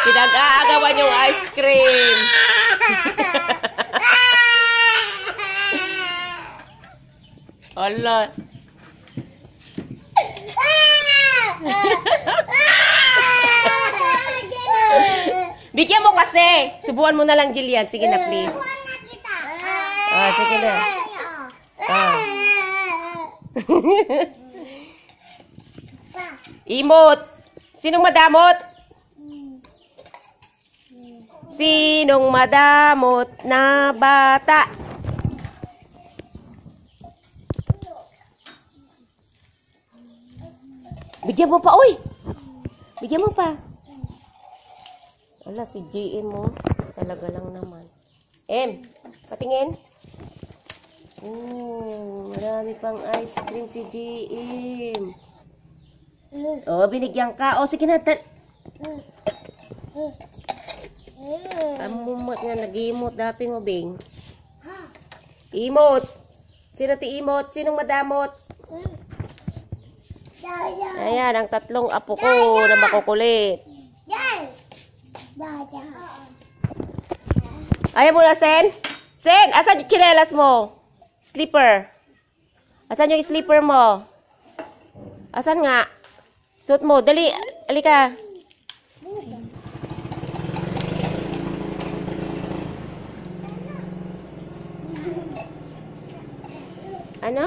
Pinag-aagawan yung ice cream. Ala. Bigyan mo kasi. Subuan mo na lang, Jillian. Sige na, please. Sige na. Imot. Sinong madamot? Sinong madamot na bata? Bigyan mo pa, uy! Bigyan mo pa. Ala, si JM mo. Talaga lang naman. M, patingin. Marami pang ice cream si JM. Oh, binigyan ka. Oh, sige na. Amumot nga, nag-imot dati mo, Bing. Imot. Sino ti imot? Sinong madamot? Ayan, ang tatlong apo ko na makukulit. Ayaw mo na, Sen? Sen, asan yung chinelas mo? Slipper. Asan yung slipper mo? Asan nga? Suot mo. Dali, alika. Ano?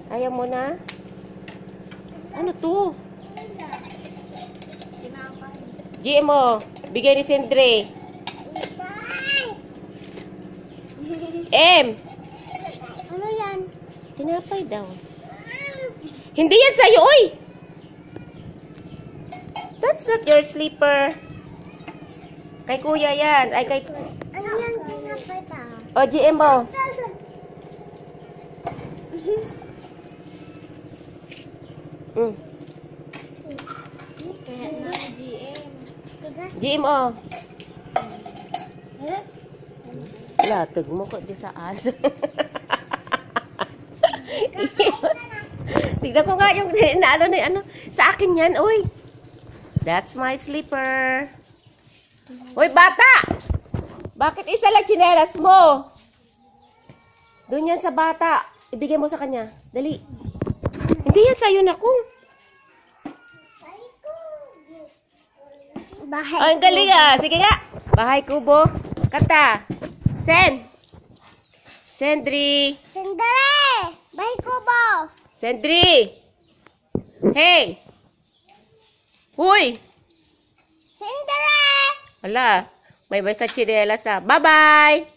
Ayaw mo na? Ano to? GMO, bigay ni Sindre. M. Ano yan? Tinapay daw. Hindi yan sa'yo, oy! That's not your slipper. Kay kuya yan. Ay, kay... Ano yan tinapay ta? O, GMO. Kaya na GM. GMO. Latag mo ko di saan. Tignan ko nga yung ano. Sa akin yan, uy. That's my slipper. Uy, bata! Bakit isa lang tsinelas mo? Doon yan sa bata. Ibigay mo sa kanya. Dali. Hindi yan sa'yo na ko. Bahay Oh, ang galing ah. Sige nga. Bahay kubo. Kanta. Sen. Sendri. Sandali! Bahay kubo! Sendri. Hey. Huy. Sandali! Wala. May basta chinelas na. Bye-bye.